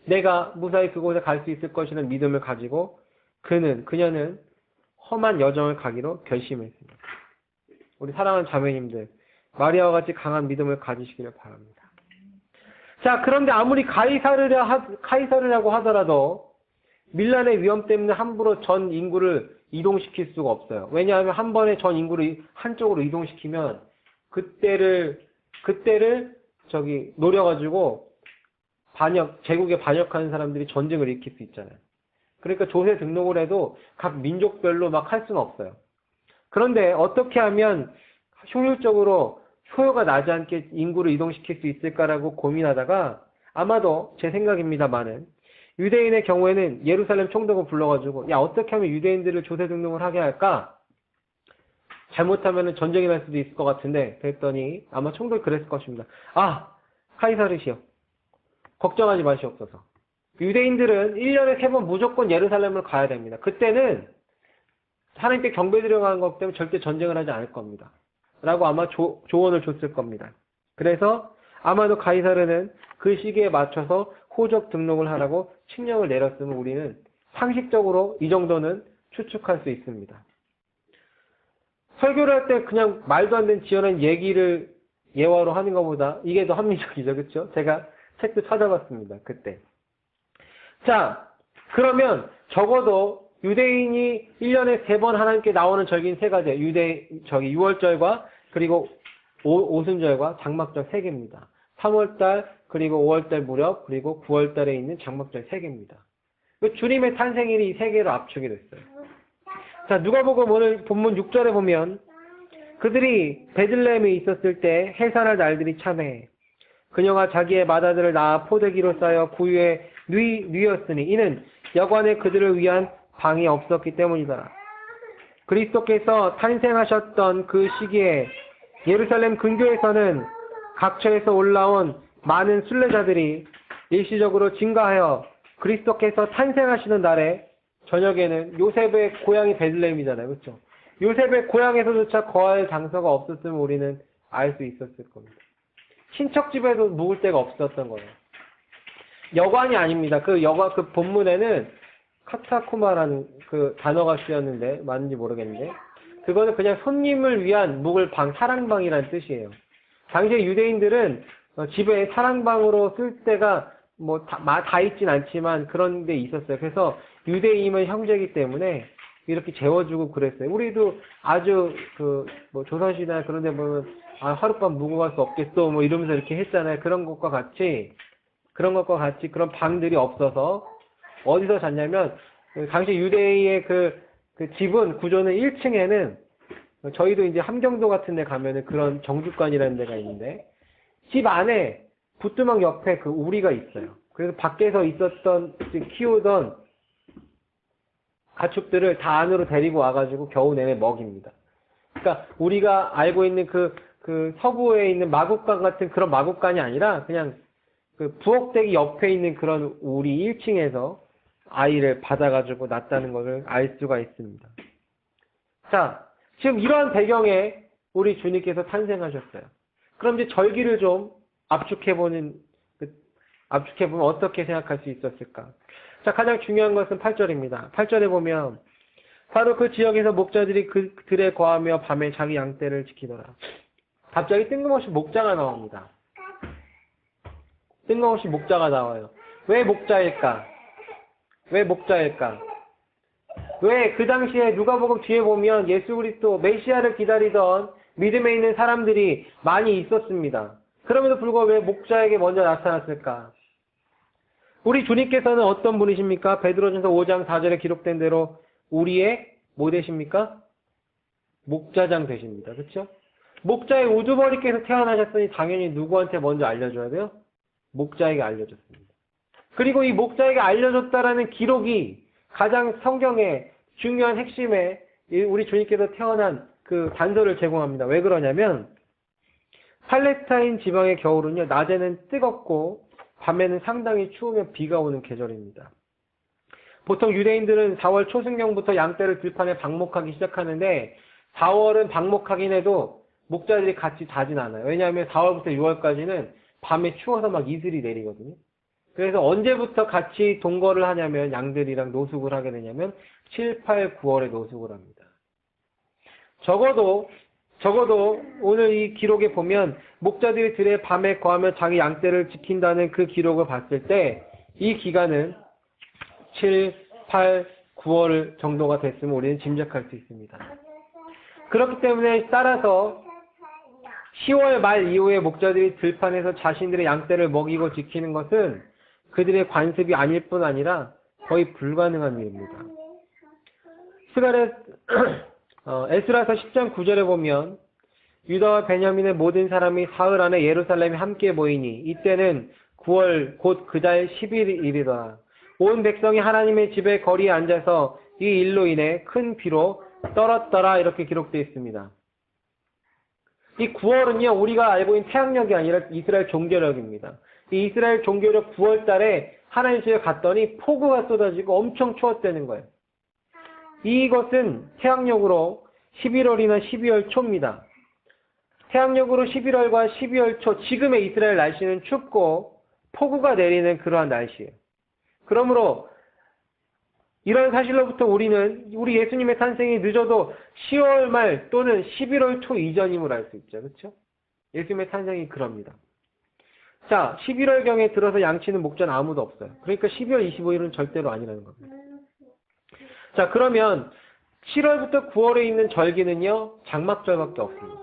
내가 무사히 그곳에 갈 수 있을 것이라는 믿음을 가지고 그녀는 험한 여정을 가기로 결심했습니다. 우리 사랑하는 자매님들, 마리아와 같이 강한 믿음을 가지시기를 바랍니다. 자, 그런데 아무리 카이사르라고 하더라도 밀란의 위험 때문에 함부로 전 인구를 이동시킬 수가 없어요. 왜냐하면 한 번에 전 인구를 한쪽으로 이동시키면 그때를 노려가지고 제국에 반역하는 사람들이 전쟁을 일으킬 수 있잖아요. 그러니까 조세 등록을 해도 각 민족별로 막 할 수는 없어요. 그런데 어떻게 하면 효율적으로 효요가 나지 않게 인구를 이동시킬 수 있을까라고 고민하다가 아마도 제 생각입니다만은 유대인의 경우에는 예루살렘 총독을 불러가지고 어떻게 하면 유대인들을 조세 등록을 하게 할까? 잘못하면 전쟁이 날 수도 있을 것 같은데 그랬더니 아마 총독이 그랬을 것입니다. 카이사르시여, 걱정하지 마시옵소서. 유대인들은 1년에 3번 무조건 예루살렘을 가야 됩니다. 그때는 하나님께 경배드리러 가는 것 때문에 절대 전쟁을 하지 않을 겁니다. 라고 아마 조언을 줬을 겁니다. 그래서 아마도 카이사르는 그 시기에 맞춰서 호적 등록을 하라고 칙령을 내렸으면 우리는 상식적으로 이 정도는 추측할 수 있습니다. 설교를 할 때 그냥 말도 안 되는 지어낸 얘기를 예화로 하는 것보다 이게 더 합리적이죠. 그렇죠? 제가 책도 찾아봤습니다. 그때. 자, 그러면 적어도 유대인이 1년에 3번 하나님께 나오는 절기는 3가지. 유월절과 그리고 오순절과 장막절 3개입니다. 3월달 그리고 5월달 무렵 그리고 9월달에 있는 장막절 3개입니다. 주님의 탄생일이 이 3개로 압축이 됐어요. 자, 누가복음 오늘 본문 6절에 보면 그들이 베들레헴에 있었을 때 해산할 날들이 참해 그녀가 자기의 맏아들을 낳아 포대기로 싸여 구유에 누이었으니 이는 여관에 그들을 위한 방이 없었기 때문이더라. 그리스도께서 탄생하셨던 그 시기에 예루살렘 근교에서는 각처에서 올라온 많은 순례자들이 일시적으로 증가하여 그리스도께서 탄생하시는 날에 저녁에는 요셉의 고향이 베들레헴이잖아요. 그렇죠? 요셉의 고향에서조차 거할 장소가 없었으면 우리는 알 수 있었을 겁니다. 친척집에도 묵을 데가 없었던 거예요. 여관이 아닙니다. 그 본문에는 카타코마라는 그 단어가 쓰였는데 맞는지 모르겠는데 그거는 그냥 손님을 위한 묵을 방, 사랑방이라는 뜻이에요. 당시에 유대인들은 집에 사랑방으로 쓸 때가 다 있진 않지만 그런 데 있었어요. 그래서 유대인은 형제이기 때문에 이렇게 재워주고 그랬어요. 우리도 아주 조선시대나 그런 데 보면 하룻밤 묵고 갈 수 없겠어 이러면서 이렇게 했잖아요. 그런 것과 같이 그런 방들이 없어서 어디서 잤냐면 당시 유대인의 그 집은 구조는 1층에는 저희도 이제 함경도 같은 데 가면은 그런 정주관이라는 데가 있는데 집 안에 부뚜막 옆에 그 우리가 있어요. 그래서 밖에서 키우던 가축들을 다 안으로 데리고 와가지고 겨우 내내 먹입니다. 그러니까 우리가 알고 있는 그 서부에 있는 마국간 같은 그런 마국간이 아니라 그냥 그 부엌대기 옆에 있는 그런 우리 1층에서 아이를 받아가지고 낳았다는 것을 알 수가 있습니다. 자, 지금 이러한 배경에 우리 주님께서 탄생하셨어요. 그럼 이제 절기를 좀 압축해보면 어떻게 생각할 수 있었을까? 자, 가장 중요한 것은 8절입니다. 8절에 보면 바로 그 지역에서 목자들이 그들에 거하며 밤에 자기 양떼를 지키더라. 갑자기 뜬금없이 목자가 나옵니다. 뜬금없이 목자가 나와요. 왜 목자일까? 왜 그 당시에 누가복음 뒤에 보면 예수 그리스도 메시아를 기다리던 믿음에 있는 사람들이 많이 있었습니다. 그럼에도 불구하고 왜 목자에게 먼저 나타났을까? 우리 주님께서는 어떤 분이십니까? 베드로전서 5장 4절에 기록된 대로 우리의 뭐 되십니까? 목자장 되십니다. 그렇죠? 목자의 우두머리께서 태어나셨으니 당연히 누구한테 먼저 알려줘야 돼요? 목자에게 알려줬습니다. 그리고 이 목자에게 알려줬다라는 기록이 가장 성경의 중요한 핵심에 우리 주님께서 태어난 그 단서를 제공합니다. 왜 그러냐면 팔레스타인 지방의 겨울은요, 낮에는 뜨겁고 밤에는 상당히 추우며 비가 오는 계절입니다. 보통 유대인들은 4월 초승경부터 양떼를 들판에 방목하기 시작하는데 4월은 방목하긴 해도 목자들이 같이 자진 않아요. 왜냐하면 4월부터 6월까지는 밤에 추워서 막 이슬이 내리거든요. 그래서 언제부터 같이 동거를 하냐면 양들이랑 노숙을 하게 되냐면 7, 8, 9월에 노숙을 합니다. 적어도 오늘 이 기록에 보면 목자들이 들에 밤에 거하며 자기 양떼를 지킨다는 그 기록을 봤을 때 이 기간은 7, 8, 9월 정도가 됐으면 우리는 짐작할 수 있습니다. 그렇기 때문에 따라서 10월 말 이후에 목자들이 들판에서 자신들의 양떼를 먹이고 지키는 것은 그들의 관습이 아닐 뿐 아니라 거의 불가능한 일입니다. 에스라서 10장 9절에 보면 유다와 베냐민의 모든 사람이 사흘 안에 예루살렘에 함께 모이니 이때는 9월 곧 그 달 11일이더라. 온 백성이 하나님의 집에 거리에 앉아서 이 일로 인해 큰 비로 떨었더라. 이렇게 기록되어 있습니다. 이 9월은요, 우리가 알고 있는 태양력이 아니라 이스라엘 종교력입니다. 이 이스라엘 종교력 9월 달에 하나님 집에 갔더니 폭우가 쏟아지고 엄청 추웠다는 거예요. 이것은 태양력으로 11월이나 12월 초입니다. 태양력으로 11월과 12월 초, 지금의 이스라엘 날씨는 춥고 폭우가 내리는 그러한 날씨예요. 그러므로 이런 사실로부터 우리 예수님의 탄생이 늦어도 10월 말 또는 11월 초 이전임을 알 수 있죠. 그렇죠? 예수님의 탄생이 그럽니다. 자, 11월경에 들어서 양치는 목자는 아무도 없어요. 그러니까 12월 25일은 절대로 아니라는 겁니다. 자, 그러면 7월부터 9월에 있는 절기는요, 장막절밖에 없습니다.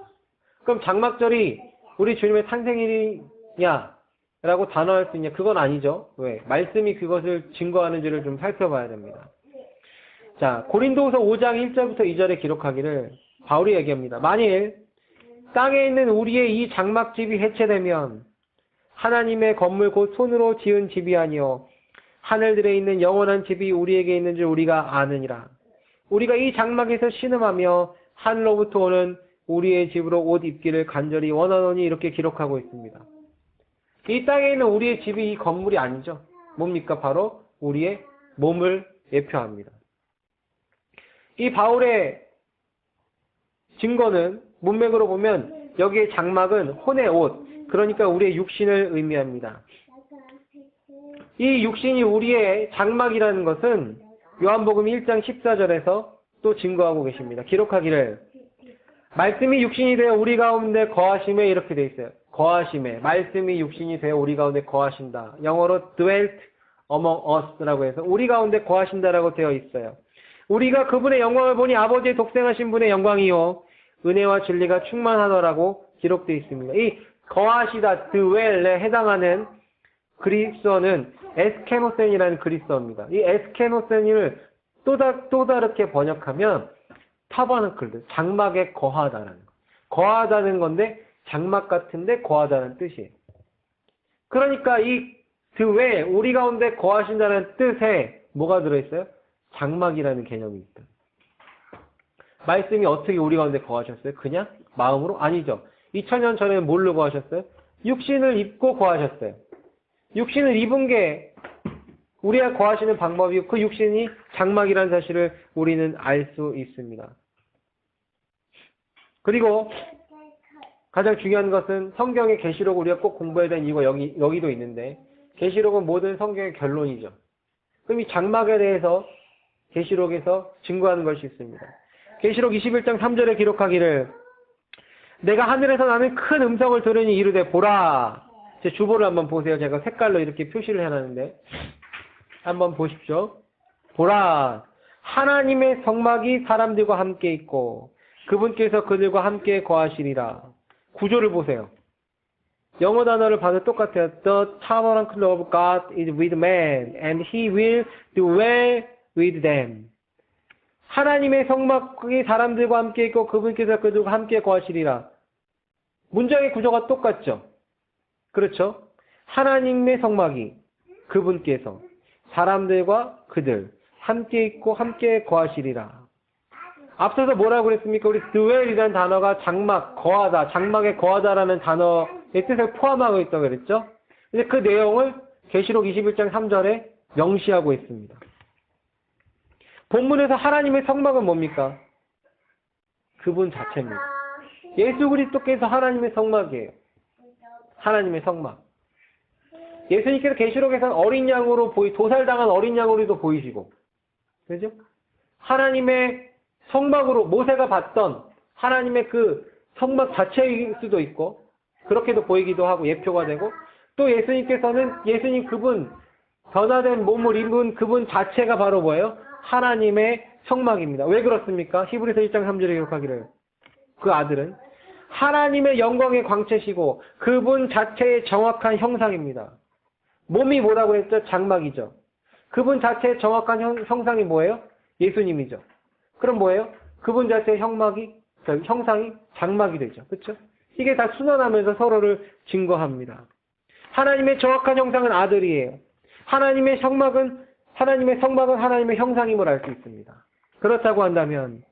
그럼 장막절이 우리 주님의 탄생일이냐? 라고 단언할 수 있냐? 그건 아니죠. 왜? 말씀이 그것을 증거하는지를 좀 살펴봐야 됩니다. 자, 고린도후서 5장 1절부터 2절에 기록하기를 바울이 얘기합니다. 만일 땅에 있는 우리의 이 장막집이 해체되면 하나님의 건물 곧 손으로 지은 집이 아니요 하늘들에 있는 영원한 집이 우리에게 있는 줄 우리가 아느니라. 우리가 이 장막에서 신음하며 하늘로부터 오는 우리의 집으로 옷 입기를 간절히 원하노니 이렇게 기록하고 있습니다. 이 땅에 있는 우리의 집이 이 건물이 아니죠. 뭡니까? 바로 우리의 몸을 예표합니다. 이 바울의 증거는 문맥으로 보면 여기에 장막은 혼의 옷, 그러니까 우리의 육신을 의미합니다. 이 육신이 우리의 장막이라는 것은 요한복음 1장 14절에서 또 증거하고 계십니다. 기록하기를 말씀이 육신이 되어 우리 가운데 거하심에 이렇게 돼 있어요. 거하심에. 말씀이 육신이 되어 우리 가운데 거하신다. 영어로 dwelt among us라고 해서 우리 가운데 거하신다라고 되어 있어요. 우리가 그분의 영광을 보니 아버지의 독생하신 분의 영광이요 은혜와 진리가 충만하더라고 기록되어 있습니다. 이 거하시다, dwell에 해당하는 그리스어는 에스케노센이라는 그리스어입니다. 이 에스케노센을 또 다르게 번역하면 타버너클, 장막에 거하다라는 거. 거하다는 건데 장막 같은데 거하다는 뜻이에요. 그러니까 이 드웨 우리 가운데 거하신다는 뜻에 뭐가 들어있어요? 장막이라는 개념이 있다. 말씀이 어떻게 우리 가운데 거하셨어요? 그냥 마음으로? 아니죠. 2000년 전에는 뭘로 거하셨어요? 육신을 입고 거하셨어요. 육신을 입은 게 우리가 거하시는 방법이고 그 육신이 장막이라는 사실을 우리는 알 수 있습니다. 그리고 가장 중요한 것은 성경의 계시록 우리가 꼭 공부해야 되는 이유가 여기도 있는데 계시록은 모든 성경의 결론이죠. 그럼 이 장막에 대해서 계시록에서 증거하는 것이 있습니다. 계시록 21장 3절에 기록하기를 내가 하늘에서 나는 큰 음성을 들으니 이르되 보라. 제 주보를 한번 보세요. 제가 색깔로 이렇게 표시를 해놨는데 한번 보십시오. 보라. 하나님의 성막이 사람들과 함께 있고 그분께서 그들과 함께 거하시리라. 구조를 보세요. 영어 단어를 봐도 똑같아요. The tabernacle of God is with man, and he will do well with them. 하나님의 성막이 사람들과 함께 있고 그분께서 그들과 함께 거하시리라. 문장의 구조가 똑같죠. 그렇죠? 하나님의 성막이 그분께서 사람들과 그들 함께 있고 함께 거하시리라. 앞서서 뭐라고 그랬습니까? 우리 dwell이라는 단어가 장막, 거하다, 장막에 거하다라는 단어의 뜻을 포함하고 있다고 그랬죠? 근데 그 내용을 계시록 21장 3절에 명시하고 있습니다. 본문에서 하나님의 성막은 뭡니까? 그분 자체입니다. 예수 그리스도께서 하나님의 성막이에요. 하나님의 성막. 예수님께서 계시록에서는 어린 양으로 도살당한 어린 양으로도 보이시고, 그죠? 하나님의 성막으로 모세가 봤던 하나님의 그 성막 자체일 수도 있고, 그렇게도 보이기도 하고 예표가 되고, 또 예수님께서는 예수님 그분 변화된 몸을 입은 그분 자체가 바로 뭐예요? 하나님의 성막입니다. 왜 그렇습니까? 히브리서 1장 3절에 기록하기를 그 아들은 하나님의 영광의 광채시고 그분 자체의 정확한 형상입니다. 몸이 뭐라고 했죠? 장막이죠. 그분 자체의 정확한 형상이 뭐예요? 예수님이죠. 그럼 뭐예요? 그분 자체의 형상이 장막이 되죠. 그렇죠? 이게 다 순환하면서 서로를 증거합니다. 하나님의 정확한 형상은 아들이에요. 하나님의 성막은 하나님의 형상임을 알 수 있습니다. 그렇다고 한다면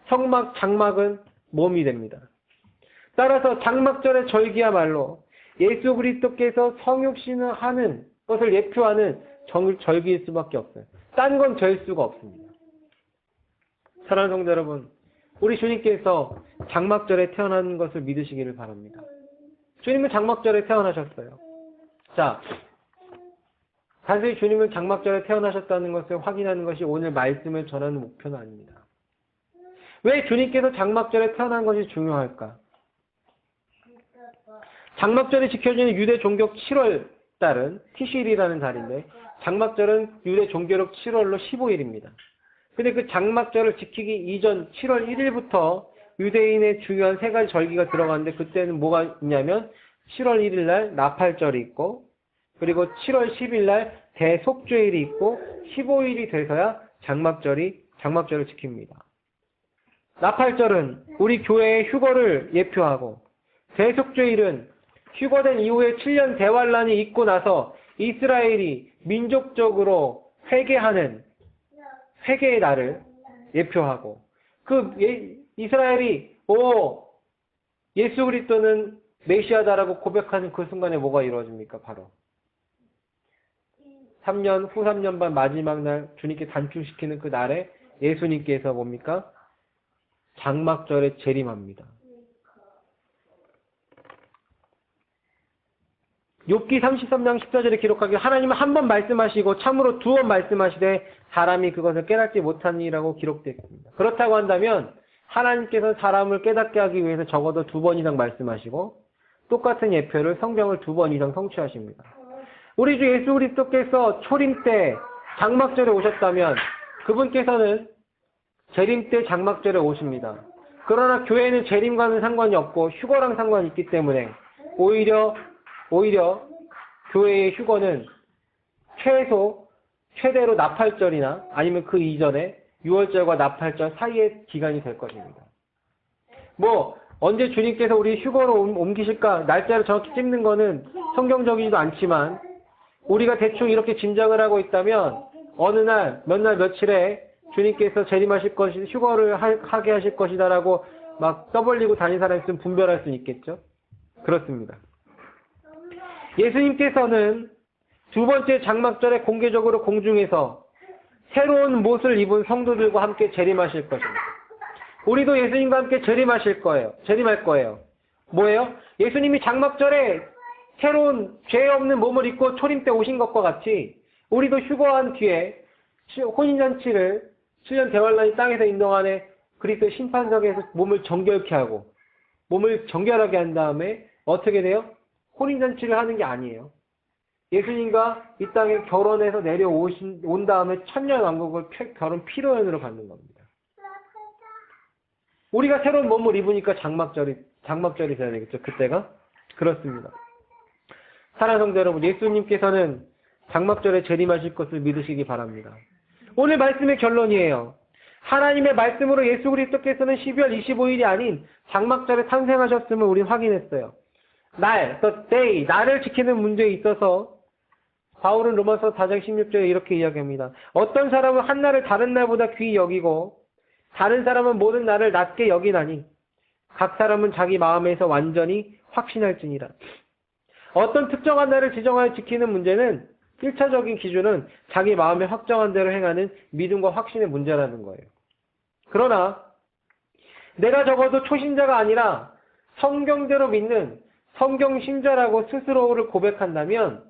성막, 장막은 몸이 됩니다. 따라서 장막절의 절기야말로 예수 그리스도께서 성육신을 하는 것을 예표하는 절기일 수밖에 없어요. 딴 건 될 수가 없습니다. 사랑하는 성도 여러분, 우리 주님께서 장막절에 태어난 것을 믿으시기를 바랍니다. 주님은 장막절에 태어나셨어요. 자, 단순히 주님은 장막절에 태어나셨다는 것을 확인하는 것이 오늘 말씀을 전하는 목표는 아닙니다. 왜 주님께서 장막절에 태어난 것이 중요할까? 장막절이 지켜지는 유대 종교 7월 달은 티실이라는 달인데, 장막절은 유대 종교력 7월로 15일입니다. 근데 그 장막절을 지키기 이전 7월 1일부터 유대인의 중요한 세 가지 절기가 들어가는데, 그때는 뭐가 있냐면 7월 1일 날 나팔절이 있고, 그리고 7월 10일 날 대속죄일이 있고, 15일이 돼서야 장막절을 지킵니다. 나팔절은 우리 교회의 휴거를 예표하고, 대속죄일은 휴거된 이후에 7년 대환란이 있고 나서 이스라엘이 민족적으로 회개하는 회개의 날을 예표하고, 이스라엘이 예수 그리스도는 메시아다라고 고백하는 그 순간에 뭐가 이루어집니까? 바로 3년, 후 3년 반 마지막 날 주님께 단축시키는 그 날에 예수님께서 뭡니까? 장막절에 재림합니다. 욥기 33장 14절에 기록하기를 하나님은 한 번 말씀하시고 참으로 두 번 말씀하시되 사람이 그것을 깨닫지 못하니라고 기록되어 있습니다. 그렇다고 한다면 하나님께서 사람을 깨닫게 하기 위해서 적어도 2번 이상 말씀하시고 똑같은 예표를 성경을 2번 이상 성취하십니다. 우리 주 예수 그리스도께서 초림 때 장막절에 오셨다면 그분께서는 재림 때 장막절에 오십니다. 그러나 교회는 재림과는 상관이 없고 휴거랑 상관이 있기 때문에 오히려 교회의 휴거는 최대로 나팔절이나 아니면 그 이전에 6월절과 나팔절 사이의 기간이 될 것입니다. 언제 주님께서 우리 휴거로 옮기실까 날짜를 정확히 찍는 거는 성경적이지도 않지만 우리가 대충 이렇게 짐작을 하고 있다면 어느 날, 몇 날, 며칠에 주님께서 재림하실 것이 휴거를 하게 하실 것이다라고 막 떠벌리고 다니는 사람이 있으면 분별할 수는 있겠죠? 그렇습니다. 예수님께서는 두 번째 장막절에 공개적으로 공중에서 새로운 옷을 입은 성도들과 함께 재림하실 것입니다. 우리도 예수님과 함께 재림할 거예요. 뭐예요? 예수님이 장막절에 새로운 죄 없는 몸을 입고 초림 때 오신 것과 같이 우리도 휴거한 뒤에 혼인잔치를 7년 대환란이 땅에서 있는 동안에 그리스도의 심판석에서 몸을 정결케 하고 몸을 정결하게 한 다음에 어떻게 돼요? 혼인잔치를 하는 게 아니에요. 예수님과 이 땅에 결혼해서 온 다음에 천년왕국을 결혼 피로연으로 갖는 겁니다. 우리가 새로운 몸을 입으니까 장막절이 돼야 되겠죠. 그때가? 그렇습니다. 사랑하는 성도 여러분, 예수님께서는 장막절에 재림하실 것을 믿으시기 바랍니다. 오늘 말씀의 결론이에요. 하나님의 말씀으로 예수 그리스도께서는 12월 25일이 아닌 장막절에 탄생하셨음을 우리는 확인했어요. the day, 날을 지키는 문제에 있어서 바울은 로마서 4장 16절에 이렇게 이야기합니다. 어떤 사람은 한 날을 다른 날보다 귀히 여기고 다른 사람은 모든 날을 낮게 여기나니 각 사람은 자기 마음에서 완전히 확신할지니라. 어떤 특정한 날을 지정하여 지키는 문제는 1차적인 기준은 자기 마음에 확정한 대로 행하는 믿음과 확신의 문제라는 거예요. 그러나 내가 적어도 초신자가 아니라 성경대로 믿는 성경신자라고 스스로를 고백한다면,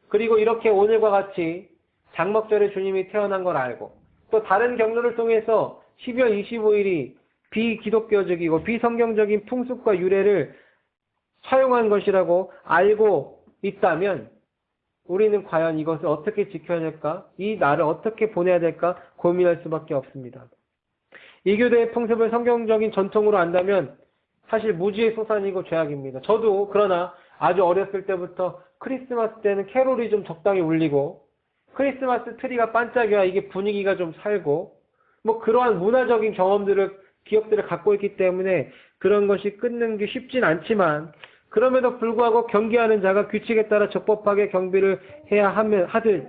그리고 이렇게 오늘과 같이 장막절에 주님이 태어난 걸 알고 또 다른 경로를 통해서 12월 25일이 비기독교적이고 비성경적인 풍습과 유래를 사용한 것이라고 알고 있다면 우리는 과연 이것을 어떻게 지켜야 될까? 이 날을 어떻게 보내야 될까? 고민할 수밖에 없습니다. 이교도의 풍습을 성경적인 전통으로 안다면 사실 무지의 소산이고 죄악입니다. 저도 그러나 아주 어렸을 때부터 크리스마스 때는 캐롤이 좀 적당히 울리고 크리스마스 트리가 반짝여야 이게 분위기가 좀 살고 뭐 그러한 문화적인 기억들을 갖고 있기 때문에 그런 것이 끊는 게 쉽진 않지만, 그럼에도 불구하고 경계하는 자가 규칙에 따라 적법하게 경비를 해야 하듯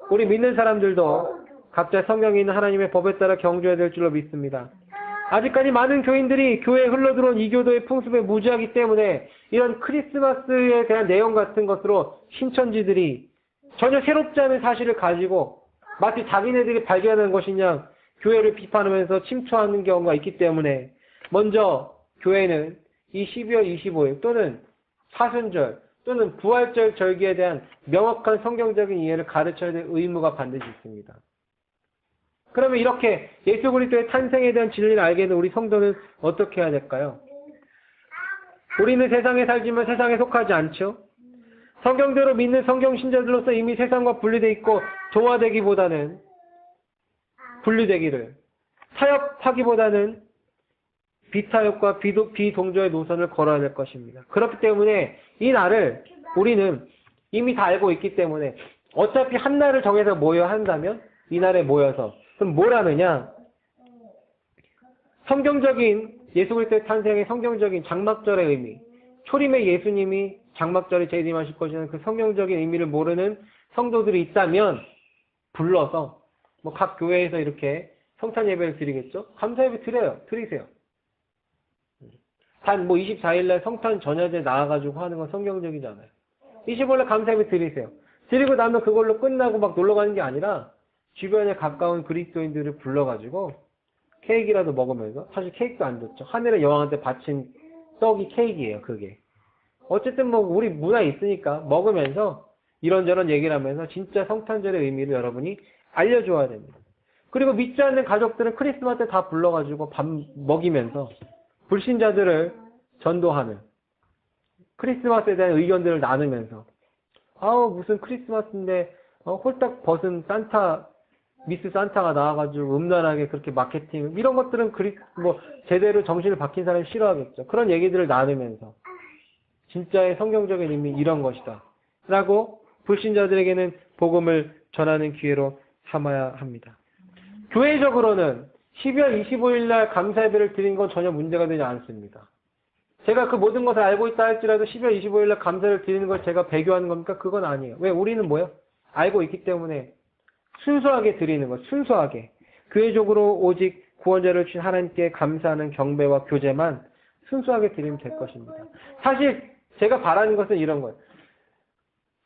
우리 믿는 사람들도 각자 성경에 있는 하나님의 법에 따라 경주해야 될 줄로 믿습니다. 아직까지 많은 교인들이 교회에 흘러들어온 이교도의 풍습에 무지하기 때문에 이런 크리스마스에 대한 내용 같은 것으로 신천지들이 전혀 새롭지 않은 사실을 가지고 마치 자기네들이 발견한 것이냐 교회를 비판하면서 침투하는 경우가 있기 때문에, 먼저 교회는 이 12월 25일 또는 사순절 또는 부활절 절기에 대한 명확한 성경적인 이해를 가르쳐야 될 의무가 반드시 있습니다. 그러면 이렇게 예수 그리스도의 탄생에 대한 진리를 알게 된 우리 성도는 어떻게 해야 될까요? 우리는 세상에 살지만 세상에 속하지 않죠. 성경대로 믿는 성경 신자들로서 이미 세상과 분리되어 있고 조화되기보다는 분리되기를, 타협하기보다는 비타협과 비동조의 노선을 걸어야 될 것입니다. 그렇기 때문에 이 날을 우리는 이미 다 알고 있기 때문에 어차피 한 날을 정해서 모여야 한다면 이 날에 모여서 그럼 뭘 하느냐? 성경적인 예수 그리스도의 탄생의 성경적인 장막절의 의미, 초림의 예수님이 장막절에 재림하실 것이라는 그 성경적인 의미를 모르는 성도들이 있다면 불러서 뭐 각 교회에서 이렇게 성탄 예배를 드리겠죠? 감사 예배 드리세요. 단 뭐 24일날 성탄 전야제 나와가지고 하는 건 성경적이잖아요. 25일날 감사 예배 드리세요. 드리고 나면 그걸로 끝나고 막 놀러 가는 게 아니라 주변에 가까운 그리스도인들을 불러가지고 케이크라도 먹으면서, 사실 케이크도 안 좋죠. 하늘의 여왕한테 바친 떡이 케이크예요, 그게. 어쨌든 뭐 우리 문화에 있으니까 먹으면서 이런저런 얘기를 하면서 진짜 성탄절의 의미를 여러분이 알려줘야 됩니다. 그리고 믿지 않는 가족들은 크리스마스 때 다 불러가지고 밥 먹이면서 불신자들을 전도하는, 크리스마스에 대한 의견들을 나누면서 무슨 크리스마스인데 홀딱 벗은 미스 산타가 나와가지고 음란하게 그렇게 마케팅, 이런 것들은 제대로 정신을 박힌 사람이 싫어하겠죠. 그런 얘기들을 나누면서 진짜의 성경적인 의미 이런 것이다 라고 불신자들에게는 복음을 전하는 기회로 삼아야 합니다. 교회적으로는 12월 25일 날 감사예배를 드리는 건 전혀 문제가 되지 않습니다. 제가 그 모든 것을 알고 있다 할지라도 12월 25일 날 감사를 드리는 걸 제가 배교하는 겁니까? 그건 아니에요. 왜? 우리는 뭐요? 알고 있기 때문에 순수하게 드리는 것, 순수하게. 교회적으로 오직 구원자를 주신 하나님께 감사하는 경배와 교제만 순수하게 드리면 될 것입니다. 사실 제가 바라는 것은 이런 거예요.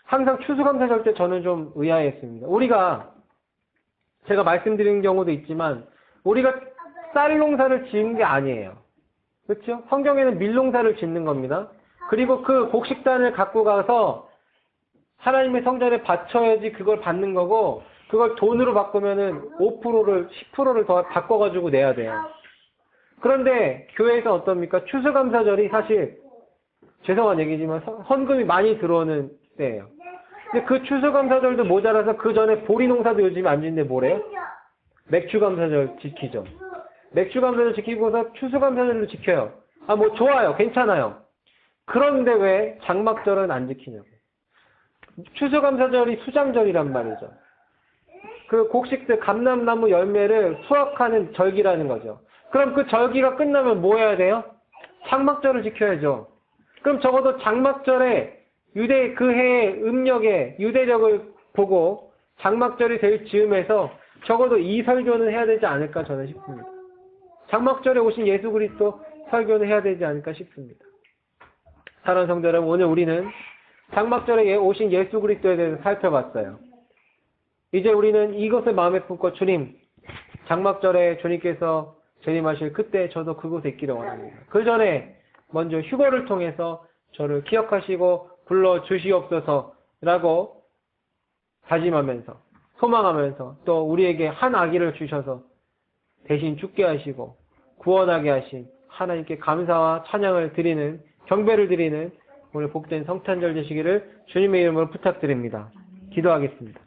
항상 추수감사절 때 저는 좀 의아했습니다. 제가 말씀드리는 경우도 있지만 우리가 쌀 농사를 지은 게 아니에요. 그렇죠? 성경에는 밀농사를 짓는 겁니다. 그리고 그 곡식단을 갖고 가서 하나님의 성전에 바쳐야지 그걸 받는 거고, 그걸 돈으로 바꾸면은 5%를 10%를 더 바꿔가지고 내야 돼요. 그런데 교회에서 어떻습니까? 추수감사절이 사실 죄송한 얘기지만 헌금이 많이 들어오는 때예요. 근데 그 추수감사절도 모자라서 그 전에 보리농사도 요즘 안 짓는데 뭐래요? 맥주감사절 지키죠. 맥주감사절 지키고서 추수감사절도 지켜요. 뭐 좋아요. 괜찮아요. 그런데 왜 장막절은 안 지키냐고. 추수감사절이 수장절이란 말이죠. 그 곡식들 감람나무 열매를 수확하는 절기라는 거죠. 그럼 그 절기가 끝나면 뭐 해야 돼요? 장막절을 지켜야죠. 그럼 적어도 장막절에 유대 그 해의 음력의 유대력을 보고 장막절이 될 즈음에서 적어도 이 설교는 해야 되지 않을까 저는 싶습니다. 장막절에 오신 예수 그리스도 설교는 해야 되지 않을까 싶습니다. 사랑하는 성도 여러분, 오늘 우리는 장막절에 오신 예수 그리스도에 대해서 살펴봤어요. 이제 우리는 이것을 마음에 품고 주님, 장막절에 주님께서 재림하실 그때 저도 그곳에 있기를 원합니다. 그 전에 먼저 휴거를 통해서 저를 기억하시고 불러주시옵소서라고 다짐하면서 소망하면서 또 우리에게 한 아기를 주셔서 대신 죽게 하시고 구원하게 하신 하나님께 감사와 찬양을 드리는 경배를 드리는 오늘 복된 성탄절 되시기를 주님의 이름으로 부탁드립니다. 기도하겠습니다.